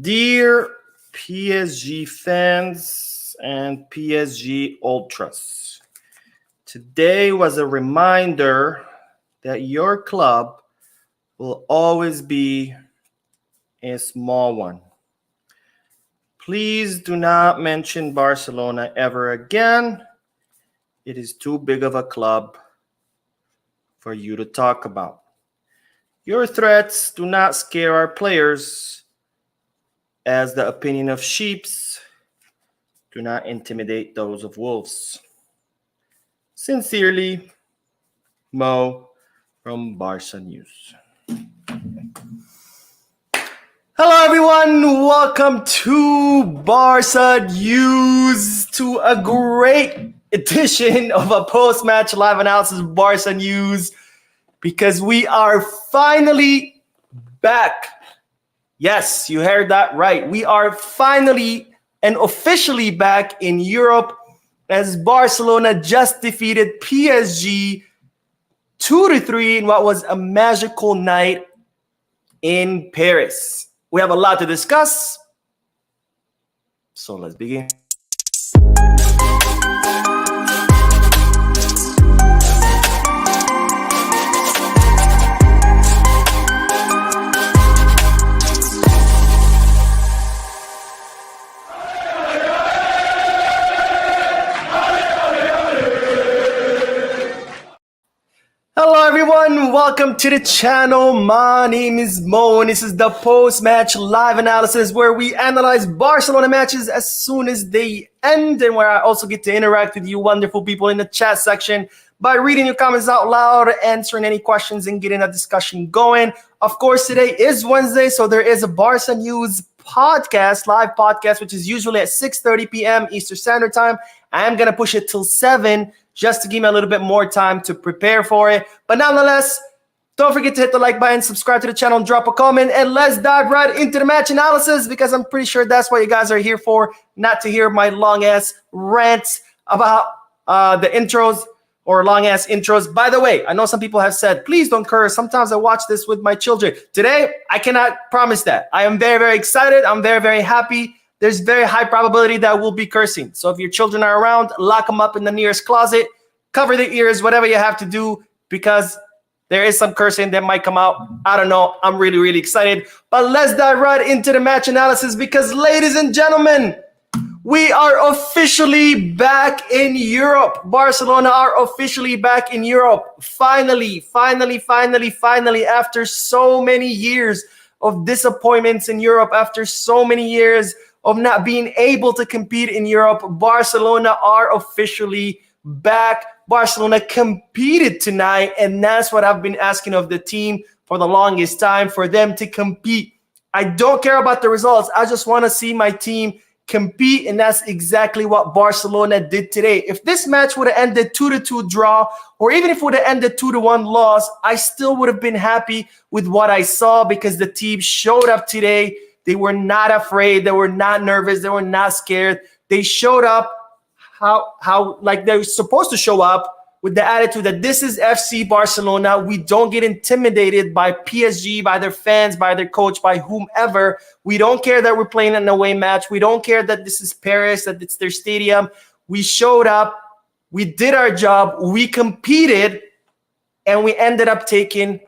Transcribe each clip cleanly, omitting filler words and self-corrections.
Dear PSG fans and PSG ultras, today was a reminder that your club will always be a small one. Please do not mention Barcelona ever again. It is too big of a club for you to talk about. Your threats do not scare our players, as the opinion of sheeps do not intimidate those of wolves. Sincerely, Mo from Barca News. Hello everyone, welcome to Barca News, to a great edition of a post-match live analysis of Barca News, because we are finally back. Yes, you heard that right. We are finally and officially back in Europe as Barcelona just defeated PSG 2-3 in what was a magical night in Paris. We have a lot to discuss, so let's begin. Hello everyone, welcome to the channel. My name is Mo and this is the post-match live analysis where we analyze Barcelona matches as soon as they end, and where I also get to interact with you wonderful people in the chat section by reading your comments out loud, answering any questions, and getting a discussion going. Of course, today is Wednesday, so there is a Barca News podcast, live podcast, which is usually at 6:30 p.m. Eastern Standard Time. I am going to push it till 7 just to give me a little bit more time to prepare for it. But nonetheless, don't forget to hit the like button, subscribe to the channel, and drop a comment. And let's dive right into the match analysis, because I'm pretty sure that's what you guys are here for, not to hear my long-ass rants about the intros or long-ass intros. By the way, I know some people have said, please don't curse. Sometimes I watch this with my children. Today, I cannot promise that. I am very, very excited. I'm very, very happy. There's very high probability that we'll be cursing. So if your children are around, lock them up in the nearest closet, cover their ears, whatever you have to do, because there is some cursing that might come out. I don't know. I'm really, really excited. But let's dive right into the match analysis, because, ladies and gentlemen, we are officially back in Europe. Barcelona are officially back in Europe. Finally, after so many years of disappointments in Europe, after so many years of not being able to compete in Europe, Barcelona are officially back. Barcelona competed tonight, and that's what I've been asking of the team for the longest time, for them to compete. I don't care about the results. I just want to see my team compete, and that's exactly what Barcelona did today. If this match would have ended 2-2 draw, or even if it would have ended 2-1 loss, I still would have been happy with what I saw, because the team showed up today. They were not afraid. They were not nervous. They were not scared. They showed up how like they're supposed to show up, with the attitude that this is FC Barcelona. We don't get intimidated by PSG, by their fans, by their coach, by whomever. We don't care that we're playing an away match. We don't care that this is Paris, that it's their stadium. We showed up. We did our job. We competed, and we ended up taking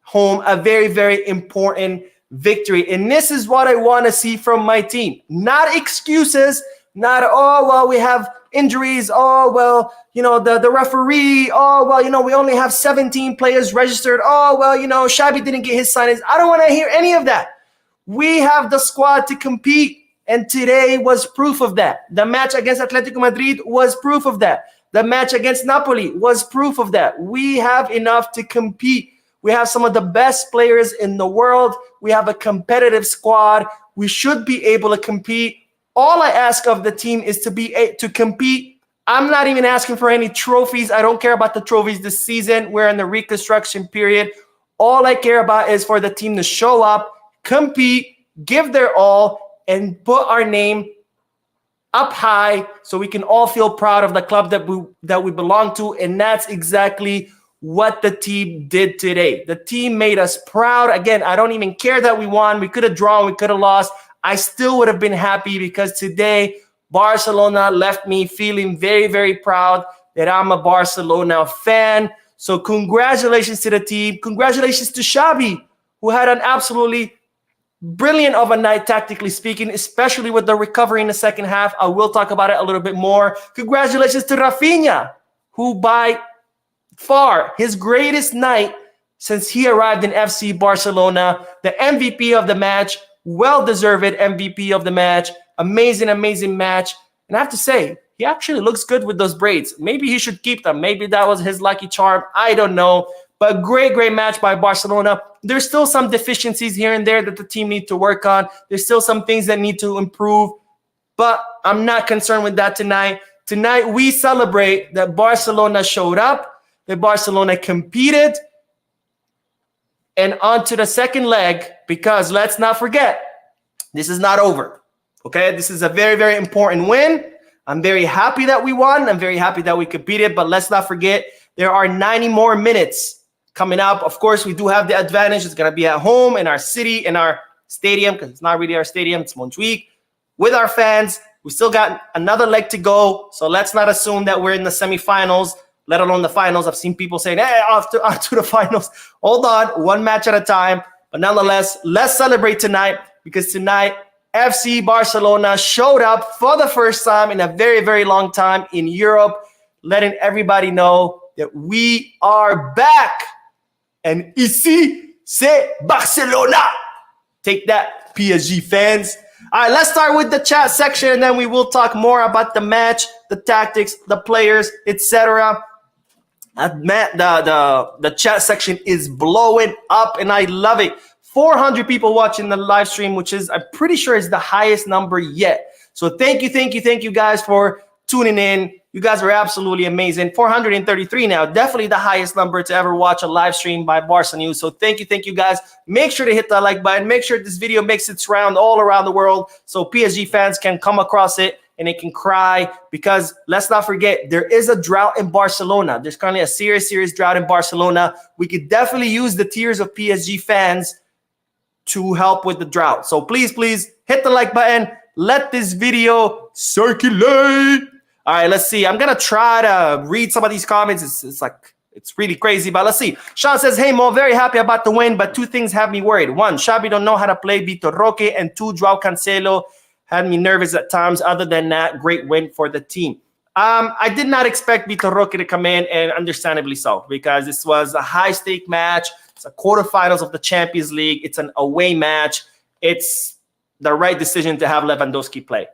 home a very, very important victory. And this is what I want to see from my team. Not excuses, not, oh, well, we have injuries. Oh, well, you know, the referee. Oh, well, you know, we only have 17 players registered. Oh, well, you know, Xabi didn't get his signings. I don't want to hear any of that. We have the squad to compete, and today was proof of that. The match against Atletico Madrid was proof of that. The match against Napoli was proof of that. We have enough to compete. We have some of the best players in the world. We have a competitive squad. We should be able to compete. All I ask of the team is to compete. I'm not even asking for any trophies. I don't care about the trophies this season. We're in the reconstruction period. All I care about is for the team to show up, compete, give their all, and put our name up high so we can all feel proud of the club that we belong to. And that's exactly what the team did today. The team made us proud. Again, I don't even care that we won. We could have drawn, we could have lost. I still would have been happy because today Barcelona left me feeling very, very proud that I'm a Barcelona fan. So congratulations to the team. Congratulations to Xavi, who had an absolutely brilliant of a night, tactically speaking, especially with the recovery in the second half. I will talk about it a little bit more. Congratulations to Rafinha, who by far his greatest night since he arrived in FC Barcelona, the MVP of the match, well-deserved MVP of the match, amazing, amazing match. And I have to say, he actually looks good with those braids. Maybe he should keep them. Maybe that was his lucky charm. I don't know. But great, great match by Barcelona. There's still some deficiencies here and there that the team need to work on. There's still some things that need to improve. But I'm not concerned with that tonight. Tonight, we celebrate that Barcelona showed up, that Barcelona competed, and on to the second leg, because let's not forget, this is not over. Okay, this is a very, very important win. I'm very happy that we won. I'm very happy that we competed, but let's not forget, there are 90 more minutes coming up. Of course, we do have the advantage. It's going to be at home in our city, in our stadium, because it's not really our stadium. It's Montjuic, with our fans. We still got another leg to go, so let's not assume that we're in the semifinals, let alone the finals. I've seen people saying, hey, off to the finals. Hold on, one match at a time. But nonetheless, let's celebrate tonight, because tonight, FC Barcelona showed up for the first time in a very, very long time in Europe, letting everybody know that we are back. And ICI, c'est Barcelona. Take that, PSG fans. All right, let's start with the chat section, and then we will talk more about the match, the tactics, the players, etc. The chat section is blowing up, and I love it. 400 people watching the live stream, which is, I'm pretty sure, is the highest number yet. So thank you guys for tuning in. You guys are absolutely amazing. 433 now, definitely the highest number to ever watch a live stream by Barca News. So thank you guys. Make sure to hit that like button. Make sure this video makes its round all around the world so PSG fans can come across it and they can cry, because let's not forget, there is a drought in Barcelona. There's currently a serious drought in Barcelona. We could definitely use the tears of PSG fans to help with the drought. So please hit the like button. Let this video circulate. All right, let's see. I'm going to try to read some of these comments. It's really crazy, but let's see. Sean says, hey, Mo, very happy about the win, but two things have me worried. One, Xavi don't know how to play Vitor Roque, and two, João Cancelo had me nervous at times. Other than that, great win for the team. I did not expect Vitor Roque to come in, and understandably so, because this was a high-stake match. It's a quarterfinals of the Champions League. It's an away match. It's the right decision to have Lewandowski play.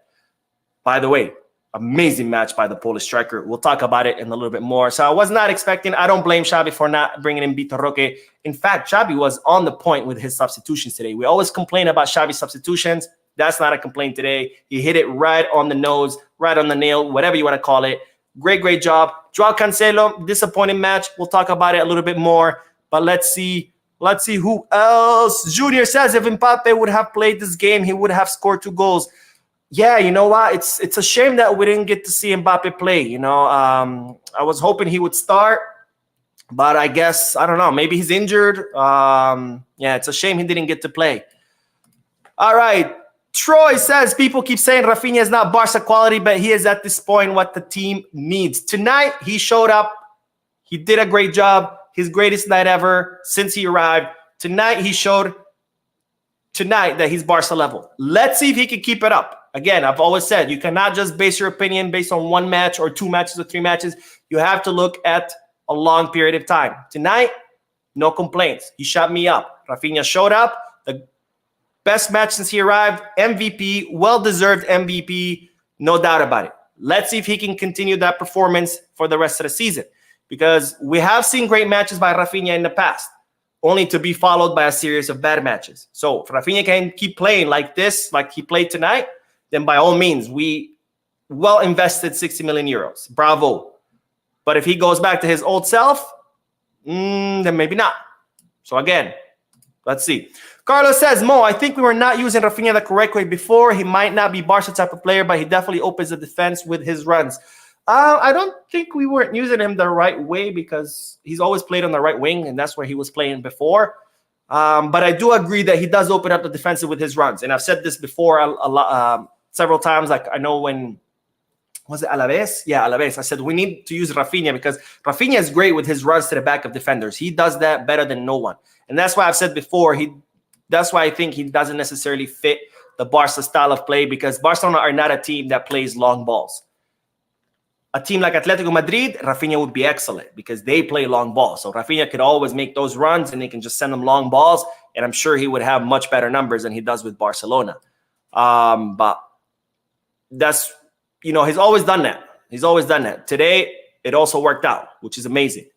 By the way, amazing match by the Polish striker. We'll talk about it in a little bit more. So I was not expecting. I don't blame Xavi for not bringing in Vitor Roque. In fact, Xavi was on the point with his substitutions today. We always complain about Xavi's substitutions. That's not a complaint today. He hit it right on the nose, right on the nail, whatever you want to call it. Great job. João Cancelo, disappointing match. We'll talk about it a little bit more. But let's see who else. Junior says if Mbappe would have played this game, he would have scored 2 goals. Yeah, you know what? It's a shame that we didn't get to see Mbappe play. You know, I was hoping he would start, but I guess, I don't know, maybe he's injured. Yeah, it's a shame he didn't get to play. All right. Troy says people keep saying Rafinha is not Barca quality, but he is at this point what the team needs. Tonight, he showed up. He did a great job. His greatest night ever since he arrived. Tonight, he showed that he's Barca level. Let's see if he can keep it up. Again, I've always said, you cannot just base your opinion based on 1 match or 2 matches or 3 matches. You have to look at a long period of time. Tonight, no complaints. He shot me up. Rafinha showed up. The best match since he arrived. MVP, well-deserved MVP. No doubt about it. Let's see if he can continue that performance for the rest of the season. Because we have seen great matches by Rafinha in the past, only to be followed by a series of bad matches. So if Rafinha can keep playing like this, like he played tonight, then by all means, we well invested 60 million euros. Bravo. But if he goes back to his old self, then maybe not. So again, let's see. Carlos says, Mo, I think we were not using Rafinha the correct way before. He might not be Barca type of player, but he definitely opens the defense with his runs. I don't think we weren't using him the right way because he's always played on the right wing, and that's where he was playing before. But I do agree that he does open up the defensive with his runs. And I've said this before a lot, several times. Like I know when, was it Alaves? Yeah, Alaves. I said we need to use Rafinha because Rafinha is great with his runs to the back of defenders. He does that better than no one. And that's why I've said before, that's why I think he doesn't necessarily fit the Barca style of play because Barcelona are not a team that plays long balls. A team like Atletico Madrid, Rafinha would be excellent because they play long balls. So Rafinha could always make those runs and they can just send them long balls. And I'm sure he would have much better numbers than he does with Barcelona. But that's, he's always done that. He's always done that. Today, it also worked out, which is amazing.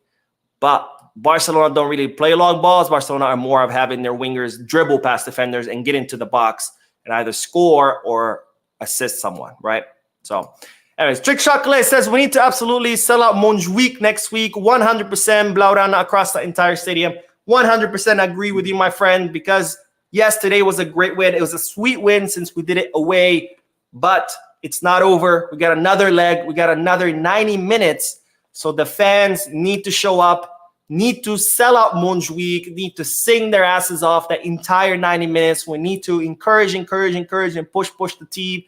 But Barcelona don't really play long balls. Barcelona are more of having their wingers dribble past defenders and get into the box and either score or assist someone, right? So, anyways, Trick Chocolate says we need to absolutely sell out Montjuic next week. 100% Blaugrana across the entire stadium. 100% agree with you, my friend, because yes, today was a great win. It was a sweet win since we did it away, but it's not over. We got another leg. We got another 90 minutes. So the fans need to show up, need to sell out Montjuic, need to sing their asses off that entire 90 minutes. We need to encourage, and push the team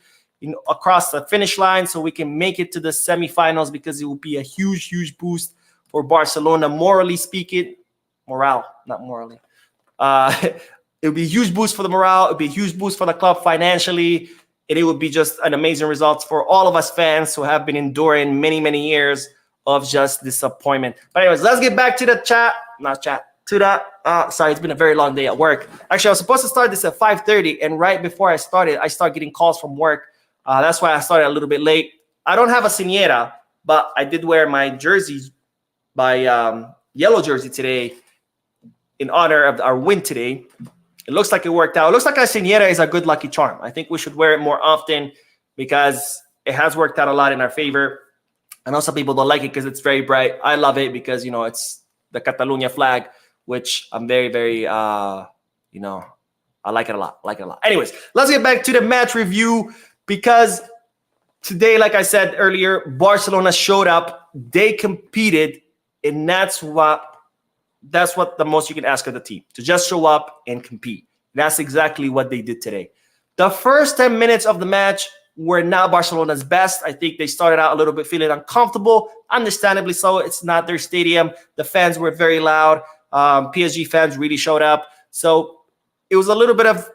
across the finish line so we can make it to the semifinals because it will be a huge boost for Barcelona, morally speaking. Morale, not morally. It would be a huge boost for the morale. It would be a huge boost for the club financially. And it would be just an amazing result for all of us fans who have been enduring many years of just disappointment. But anyways, let's get back to the chat. Sorry, it's been a very long day at work. Actually, I was supposed to start this at 5:30, and right before I started getting calls from work. That's why I started a little bit late. I don't have a Señera, but I did wear my jersey, my yellow jersey today in honor of our win today. It looks like it worked out. It looks like a Señera is a good lucky charm. I think we should wear it more often because it has worked out a lot in our favor. I know some people don't like it because it's very bright. I love it because, it's the Catalunya flag, which I'm very, I like it a lot. Anyways, let's get back to the match review because today, like I said earlier, Barcelona showed up. They competed, and that's what the most you can ask of the team, to just show up and compete. That's exactly what they did today. The first 10 minutes of the match were not Barcelona's best. I think they started out a little bit feeling uncomfortable, understandably so. It's not their stadium. The fans were very loud. PSG fans really showed up. So it was a little bit of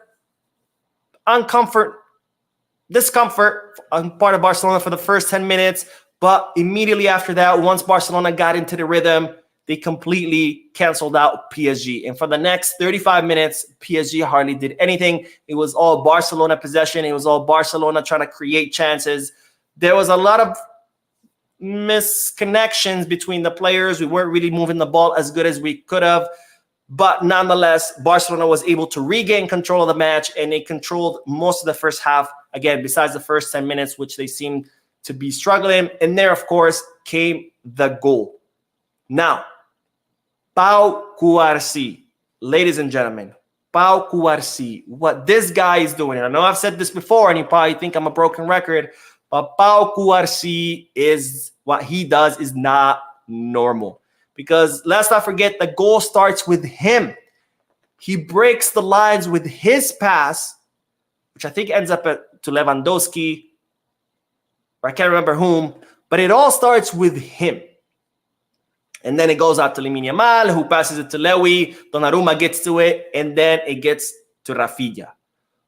discomfort on part of Barcelona for the first 10 minutes. But immediately after that, once Barcelona got into the rhythm, they completely canceled out PSG. And for the next 35 minutes, PSG hardly did anything. It was all Barcelona possession. It was all Barcelona trying to create chances. There was a lot of misconnections between the players. We weren't really moving the ball as good as we could have. But nonetheless, Barcelona was able to regain control of the match, and they controlled most of the first half, again, besides the first 10 minutes, which they seemed to be struggling. And there, of course, came the goal. Now, Pau Cubarsí, ladies and gentlemen, Pau Cubarsí, what this guy is doing. I know I've said this before, and you probably think I'm a broken record, but Pau Cubarsí is what he does is not normal. Because let's not forget, the goal starts with him. He breaks the lines with his pass, which I think ends up to Lewandowski, or I can't remember whom, but it all starts with him. And then it goes out to Lamine Yamal, who passes it to Lewy. Donnarumma gets to it, and then it gets to Rafinha,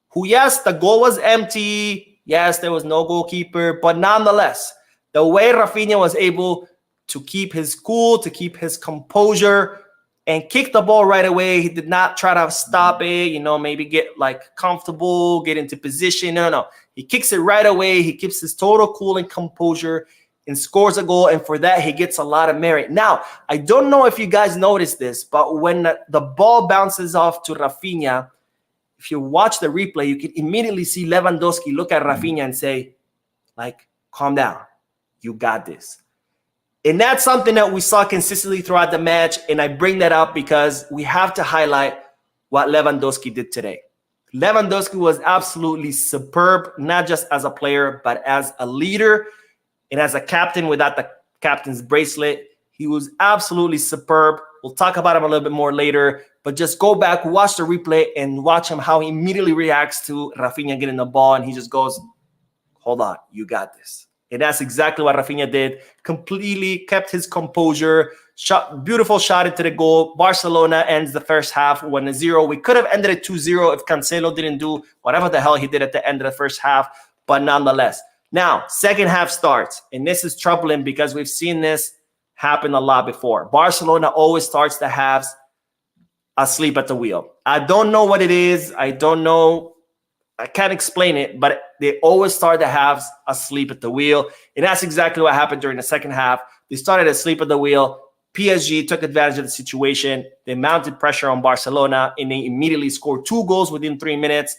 who, yes, the goal was empty. Yes, there was no goalkeeper. But nonetheless, the way Rafinha was able to keep his cool, to keep his composure, and kick the ball right away. He did not try to stop it, maybe get comfortable, get into position. No. He kicks it right away. He keeps his total cool and composure and scores a goal, and for that, he gets a lot of merit. Now, I don't know if you guys noticed this, but when the ball bounces off to Rafinha, if you watch the replay, you can immediately see Lewandowski look at Rafinha and say, calm down. You got this. And that's something that we saw consistently throughout the match, and I bring that up because we have to highlight what Lewandowski did today. Lewandowski was absolutely superb, not just as a player, but as a leader. And as a captain without the captain's bracelet, he was absolutely superb. We'll talk about him a little bit more later, but just go back, watch the replay, and watch him how he immediately reacts to Rafinha getting the ball, and he just goes, hold on, you got this. And that's exactly what Rafinha did. Completely kept his composure. Beautiful shot into the goal. Barcelona ends the first half 1-0. We could have ended it 2-0 if Cancelo didn't do whatever the hell he did at the end of the first half, but nonetheless. Now, second half starts, and this is troubling because we've seen this happen a lot before. Barcelona always starts the halves asleep at the wheel. I don't know what it is. I don't know. I can't explain it, but they always start the halves asleep at the wheel. And that's exactly what happened during the second half. They started asleep at the wheel. PSG took advantage of the situation. They mounted pressure on Barcelona, and they immediately scored 2 goals within 3 minutes.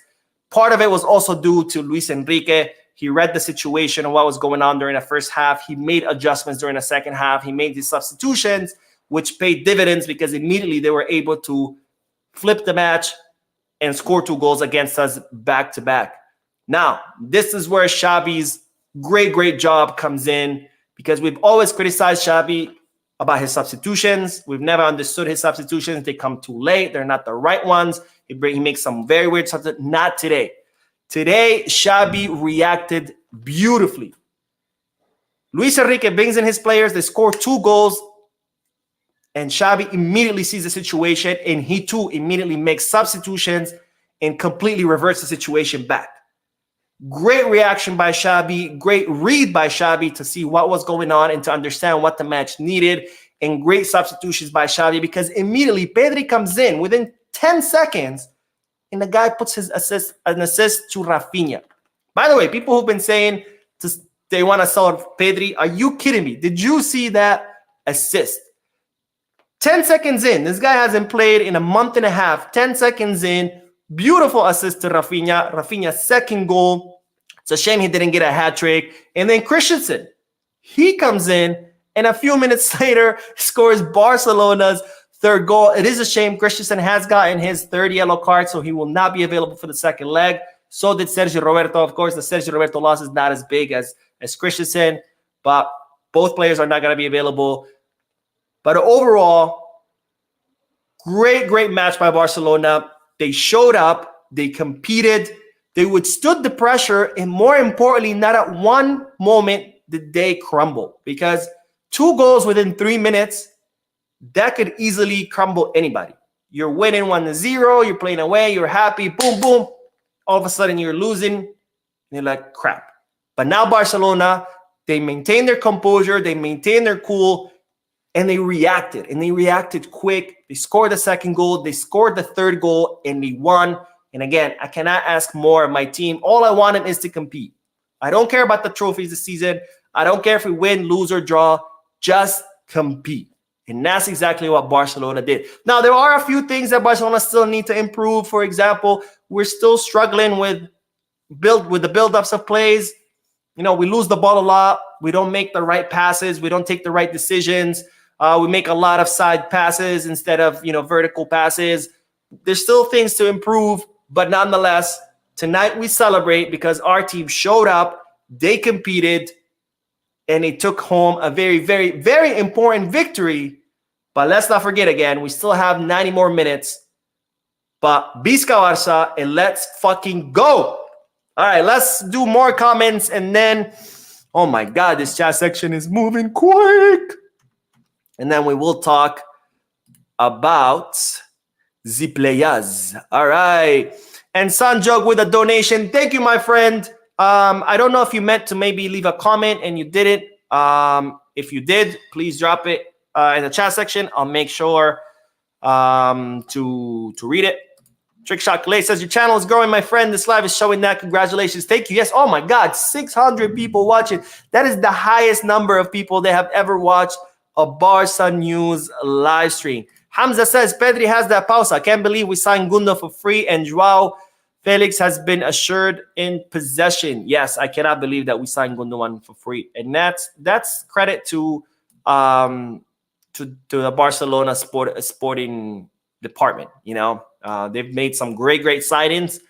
Part of it was also due to Luis Enrique. He read the situation and what was going on during the first half. He made adjustments during the second half. He made these substitutions, which paid dividends because immediately they were able to flip the match and score 2 goals against us back-to-back. Now, this is where Xabi's great job comes in, because we've always criticized Xabi about his substitutions. We've never understood his substitutions. They come too late. They're not the right ones. He makes some very weird substitutions. Not today. Today, Xabi reacted beautifully. Luis Enrique brings in his players. They score 2 goals. And Xabi immediately sees the situation, and he too immediately makes substitutions and completely reverts the situation back. Great reaction by Xabi, great read by Xabi to see what was going on and to understand what the match needed, and great substitutions by Xabi because immediately Pedri comes in within 10 seconds, and the guy puts an assist to Rafinha. By the way, people who've been saying they want to sell Pedri, are you kidding me? Did you see that assist? 10 seconds in, this guy hasn't played in a month and a half. 10 seconds in, beautiful assist to Rafinha. Rafinha's second goal. It's a shame he didn't get a hat trick. And then Christensen, he comes in, and a few minutes later scores Barcelona's 3rd goal. It is a shame Christensen has gotten his 3rd yellow card, so he will not be available for the second leg. So did Sergio Roberto. Of course, the Sergio Roberto loss is not as big as Christensen, but both players are not going to be available. But overall, great match by Barcelona. They showed up. They competed. They withstood the pressure. And more importantly, not at one moment did they crumble. Because 2 goals within 3 minutes, that could easily crumble anybody. You're winning 1-0. You're playing away. You're happy. Boom, boom. All of a sudden, you're losing. And you're like, crap. But now Barcelona, they maintained their composure. They maintained their cool. And they reacted, quick. They scored the 2nd goal. They scored the 3rd goal, and they won. And again, I cannot ask more of my team. All I want them is to compete. I don't care about the trophies this season. I don't care if we win, lose, or draw. Just compete. And that's exactly what Barcelona did. Now, there are a few things that Barcelona still need to improve. For example, we're still struggling with the build-ups of plays. You know, we lose the ball a lot. We don't make the right passes. We don't take the right decisions. We make a lot of side passes instead of, vertical passes. There's still things to improve, but nonetheless, tonight we celebrate because our team showed up, they competed, and they took home a very important victory. But let's not forget again, we still have 90 more minutes. But Visca Barça, and let's fucking go. All right, let's do more comments, and then, oh my God, this chat section is moving quick. And then we will talk about the players. All right. And Sanjog with a donation. Thank you, my friend. I don't know if you meant to maybe leave a comment and you didn't. If you did, please drop it in the chat section. I'll make sure to read it. Trickshot Clay says, your channel is growing, my friend. This live is showing that. Congratulations. Thank you. Yes. Oh, my God. 600 people watching. That is the highest number of people that have ever watched a Barca News live stream. Hamza says, Pedri has that pausa. I can't believe we signed Gundo for free and João Felix has been assured in possession. Yes, I cannot believe that we signed Gundogan for free. And that's credit to the Barcelona sporting department. They've made some great signings.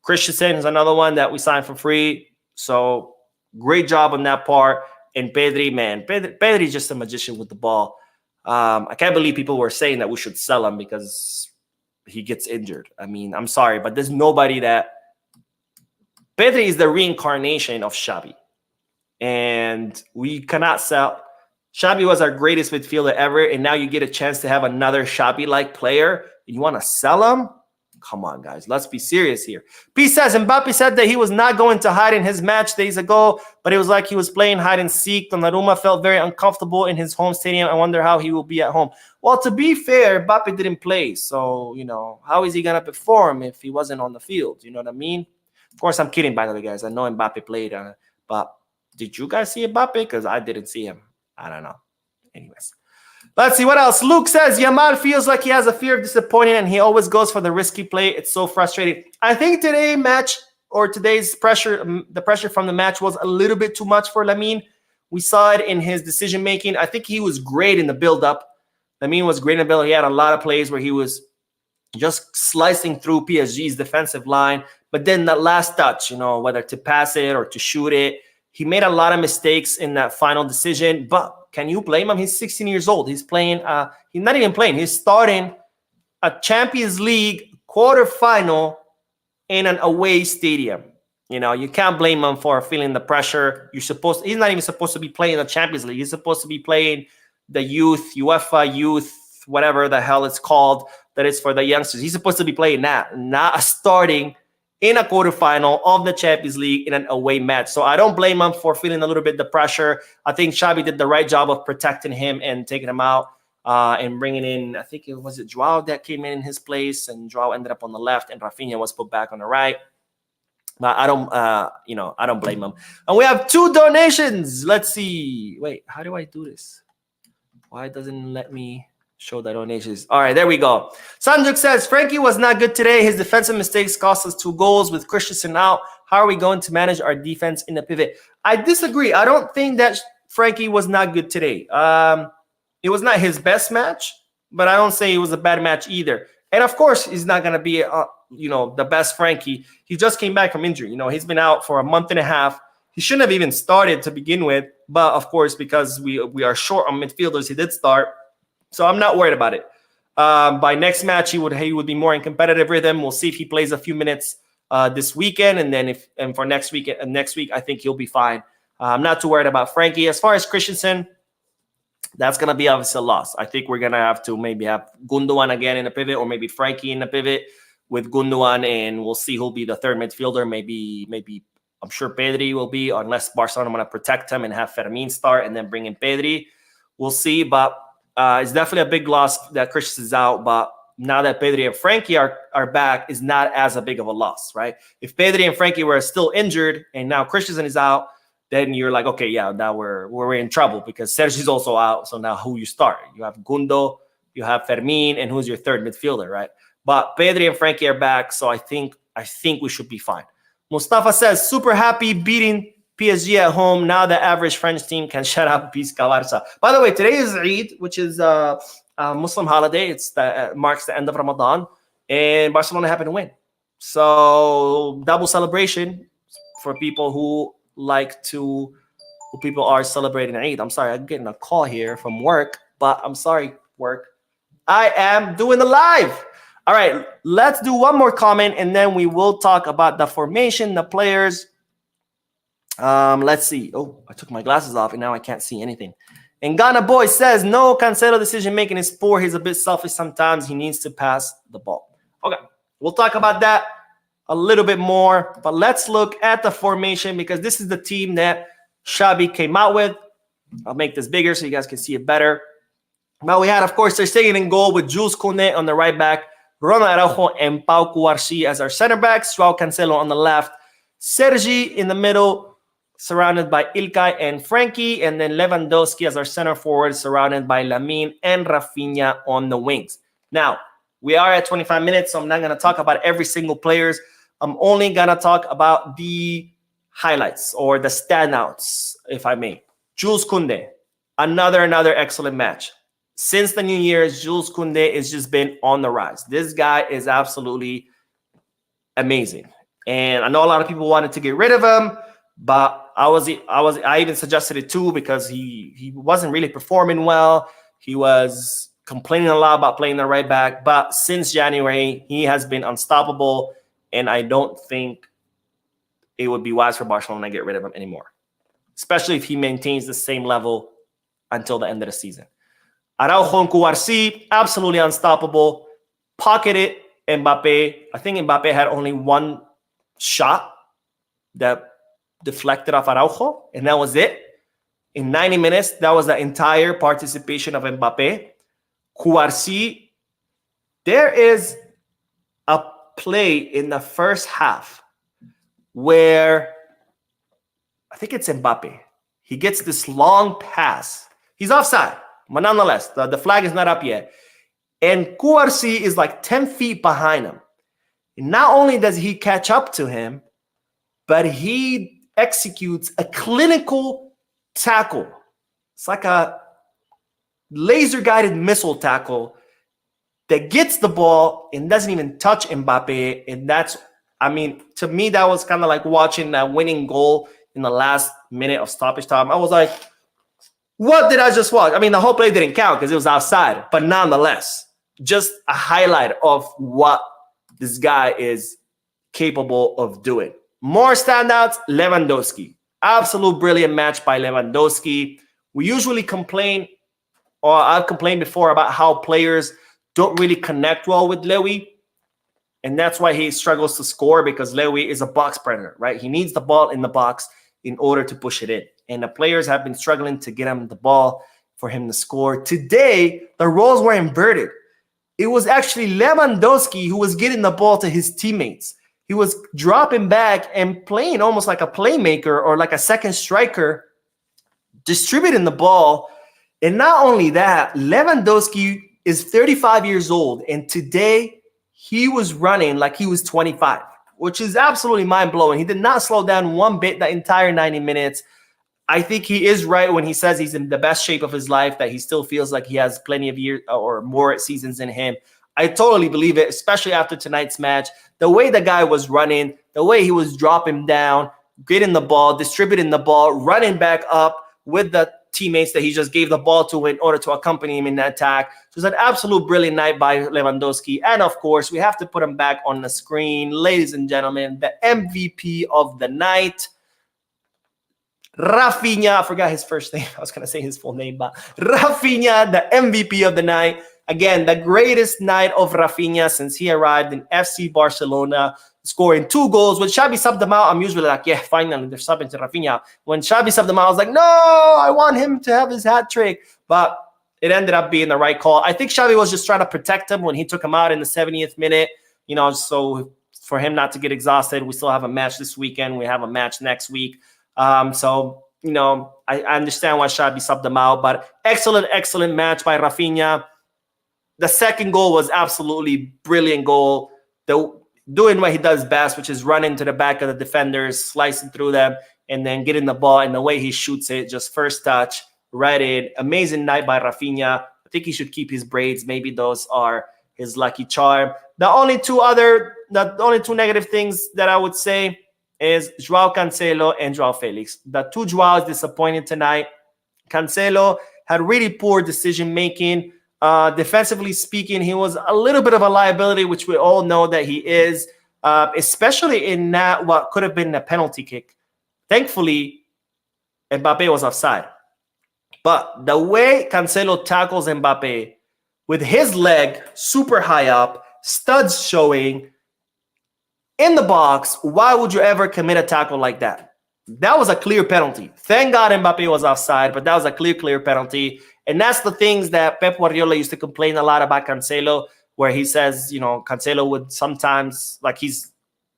Christensen is another one that we signed for free. So Great job on that part. And Pedri, man, Pedri is just a magician with the ball. I can't believe people were saying that we should sell him because he gets injured. I mean, I'm sorry, but there's nobody that... Pedri is the reincarnation of Xavi. And we cannot sell... Xavi was our greatest midfielder ever, and now you get a chance to have another Xavi-like player. You want to sell him? Come on, guys. Let's be serious here. P says, Mbappe said that he was not going to hide in his match days ago, but it was like he was playing hide and seek. Donnarumma felt very uncomfortable in his home stadium. I wonder how he will be at home. Well, to be fair, Mbappe didn't play. So, you know, how is he going to perform if he wasn't on the field? You know what I mean? Of course, I'm kidding, by the way, guys. I know Mbappe played, but did you guys see Mbappe? Because I didn't see him. I don't know. Anyways. Let's see what else. Luke says, Yamal feels like he has a fear of disappointing and he always goes for the risky play. It's so frustrating. I think today's pressure, the pressure from the match was a little bit too much for Lamine. We saw it in his decision-making. I think he was great in the build-up. Lamine was great in the build-up. He had a lot of plays where he was just slicing through PSG's defensive line. But then that last touch, you know, whether to pass it or to shoot it, he made a lot of mistakes in that final decision. But can you blame him? He's 16 years old. He's playing, he's not even playing. He's starting a Champions League quarterfinal in an away stadium. You know, you can't blame him for feeling the pressure. He's not even supposed to be playing the Champions League. He's supposed to be playing the UEFA youth, whatever the hell it's called, that is for the youngsters. He's supposed to be playing that, not starting in a quarterfinal of the Champions League in an away match. So I don't blame him for feeling a little bit the pressure. I think Xavi did the right job of protecting him and taking him out and bringing in, I think it was João that came in his place, and João ended up on the left and Rafinha was put back on the right. But I don't blame him. And we have 2 donations. Let's see. Wait, how do I do this? Why doesn't it let me show the donations? All right, there we go. Sanjuk says, Frankie was not good today. His defensive mistakes cost us 2 goals with Christensen out. How are we going to manage our defense in the pivot? I disagree. I don't think that Frankie was not good today. It was not his best match, but I don't say it was a bad match either. And of course, he's not going to be, the best Frankie. He just came back from injury. You know, he's been out for a month and a half. He shouldn't have even started to begin with. But of course, because we are short on midfielders, he did start. So I'm not worried about it. By next match, he would be more in competitive rhythm. We'll see if he plays a few minutes this weekend, and then for next week, I think he'll be fine. I'm not too worried about Frankie. As far as Christensen, that's gonna be obviously a loss. I think we're gonna have to maybe have Gundogan again in the pivot, or maybe Frankie in the pivot with Gundogan, and we'll see who'll be the third midfielder. Maybe I'm sure Pedri will be, unless Barcelona want to protect him and have Fermin start and then bring in Pedri. We'll see, but. It's definitely a big loss that Christensen's out, but now that Pedri and Frankie are back, is not as a big of a loss, right? If Pedri and Frankie were still injured and now Christensen is out, then you're like, okay, yeah, now we're in trouble because Sergi's also out. So now who you start? You have Gundo, you have Fermin, and who's your third midfielder, right? But Pedri and Frankie are back, so I think we should be fine. Mustafa says, super happy beating PSG at home. Now the average French team can shut up Pisca Barca. By the way, today is Eid, which is a Muslim holiday. It marks the end of Ramadan, and Barcelona happened to win. So double celebration for people who people are celebrating Eid. I'm sorry, I'm getting a call here from work, but I'm sorry, work. I am doing the live. All right, let's do one more comment, and then we will talk about the formation, the players. Let's see. Oh, I took my glasses off and now I can't see anything. And Ghana Boy says, no, Cancelo decision-making is poor. He's a bit selfish sometimes. He needs to pass the ball. Okay, we'll talk about that a little bit more. But let's look at the formation because this is the team that Xavi came out with. I'll make this bigger so you guys can see it better. But we had, of course, Ter Stegen in goal with Jules Koundé on the right back, Ronald Araujo and Pau Cubarsí as our center backs, João Cancelo on the left, Sergi in the middle, surrounded by Ilkay and Frankie, and then Lewandowski as our center forward, surrounded by Lamine and Rafinha on the wings. Now, we are at 25 minutes, so I'm not going to talk about every single players. I'm only going to talk about the highlights or the standouts, if I may. Jules Koundé, another excellent match. Since the New Year's, Jules Koundé has just been on the rise. This guy is absolutely amazing. And I know a lot of people wanted to get rid of him, but I even suggested it too because he wasn't really performing well. He was complaining a lot about playing the right back, but since January he has been unstoppable, and I don't think it would be wise for Barcelona to get rid of him anymore, especially if he maintains the same level until the end of the season. Araujo and Cubarsí, absolutely unstoppable. Pocketed Mbappe. I think Mbappe had only one shot that deflected off Araujo, and that was it. In 90 minutes, that was the entire participation of Mbappe. Cubarsí, there is a play in the first half where I think it's Mbappe. He gets this long pass. He's offside, but nonetheless, the flag is not up yet. And Cubarsí is like 10 feet behind him. And not only does he catch up to him, but he executes a clinical tackle. It's like a laser-guided missile tackle that gets the ball and doesn't even touch Mbappe. And that's, I mean, to me, that was kind of like watching that winning goal in the last minute of stoppage time. I was like, what did I just watch? I mean, the whole play didn't count because it was outside, but nonetheless, just a highlight of what this guy is capable of doing. More standouts, Lewandowski. Absolute brilliant match by Lewandowski. We usually complain, or I've complained before, about how players don't really connect well with Lewy. And that's why he struggles to score, because Lewy is a box predator, right? He needs the ball in the box in order to push it in. And the players have been struggling to get him the ball for him to score. Today, the roles were inverted. It was actually Lewandowski who was getting the ball to his teammates. He was dropping back and playing almost like a playmaker or like a second striker, distributing the ball. And not only that, Lewandowski is 35 years old, and today he was running like he was 25, which is absolutely mind-blowing. He did not slow down one bit the entire 90 minutes. I think he is right when he says he's in the best shape of his life, that he still feels like he has plenty of years or more seasons in him. I totally believe it, especially after tonight's match. The way the guy was running, the way he was dropping down, getting the ball, distributing the ball, running back up with the teammates that he just gave the ball to in order to accompany him in the attack. So it was an absolute brilliant night by Lewandowski. And of course, we have to put him back on the screen. Ladies and gentlemen, the MVP of the night, Rafinha. I forgot his first name. I was going to say his full name, but Rafinha, the MVP of the night. Again, the greatest night of Rafinha since he arrived in FC Barcelona, scoring 2 goals. When Xavi subbed them out, I'm usually like, yeah, finally, they're subbing to Rafinha. When Xavi subbed them out, I was like, no, I want him to have his hat trick. But it ended up being the right call. I think Xavi was just trying to protect him when he took him out in the 70th minute, you know, so for him not to get exhausted. We still have a match this weekend. We have a match next week. So, you know, I understand why Xavi subbed them out, but excellent match by Rafinha. The second goal was absolutely brilliant goal. Doing what he does best, which is running to the back of the defenders, slicing through them, and then getting the ball. And the way he shoots it, just first touch, right in. Amazing night by Rafinha. I think he should keep his braids. Maybe those are his lucky charm. The only two negative things that I would say is João Cancelo and João Felix. The two Joaos disappointed tonight. Cancelo had really poor decision-making. Defensively speaking, he was a little bit of a liability, which we all know that he is, especially in that what could have been a penalty kick. Thankfully, Mbappe was offside. But the way Cancelo tackles Mbappe with his leg super high up, studs showing, in the box, why would you ever commit a tackle like that? That was a clear penalty. Thank God Mbappe was offside, but that was a clear penalty. And that's the things that Pep Guardiola used to complain a lot about Cancelo, where he says, you know, Cancelo would sometimes, like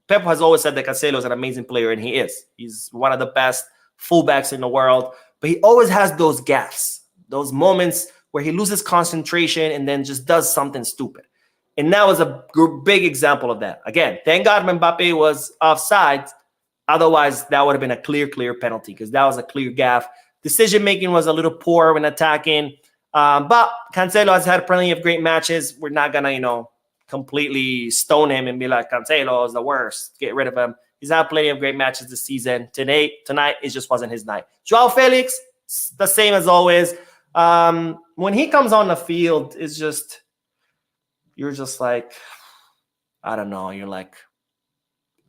Pep has always said that Cancelo is an amazing player, and he is. He's one of the best fullbacks in the world, but he always has those gaffes, those moments where he loses concentration and then just does something stupid. And that was a big example of that. Again, thank God Mbappe was offside. Otherwise, that would have been a clear penalty, because that was a clear gaffe. Decision-making was a little poor when attacking. But Cancelo has had plenty of great matches. We're not going to, you know, completely stone him and be like, Cancelo is the worst. Get rid of him. He's had plenty of great matches this season. Tonight, it just wasn't his night. João Felix, the same as always. When he comes on the field, it's just, you're just like, I don't know. You're like,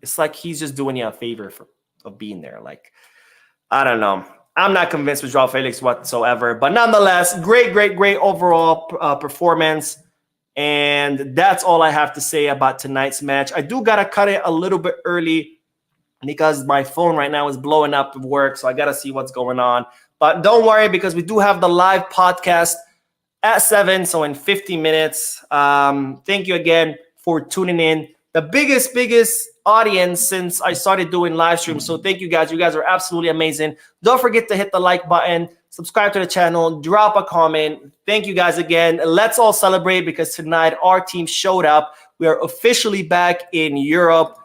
it's like he's just doing you a favor of being there. Like, I don't know. I'm not convinced with João Felix whatsoever. But nonetheless, great overall performance. And that's all I have to say about tonight's match. I do got to cut it a little bit early because my phone right now is blowing up at work. So I got to see what's going on. But don't worry, because we do have the live podcast at 7. So in 50 minutes. Thank you again for tuning in. The biggest audience since I started doing live streams. So thank you guys. You guys are absolutely amazing. Don't forget to hit the like button, subscribe to the channel, drop a comment. Thank you guys again. Let's all celebrate because tonight our team showed up. We are officially back in Europe.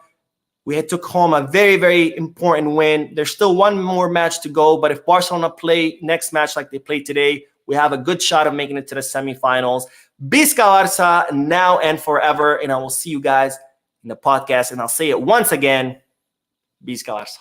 We took home a very important win. There's still one more match to go, but if Barcelona play next match like they played today, we have a good shot of making it to the semifinals. Visca Barça now and forever, and I will see you guys in the podcast, and I'll say it once again, Visca Barça.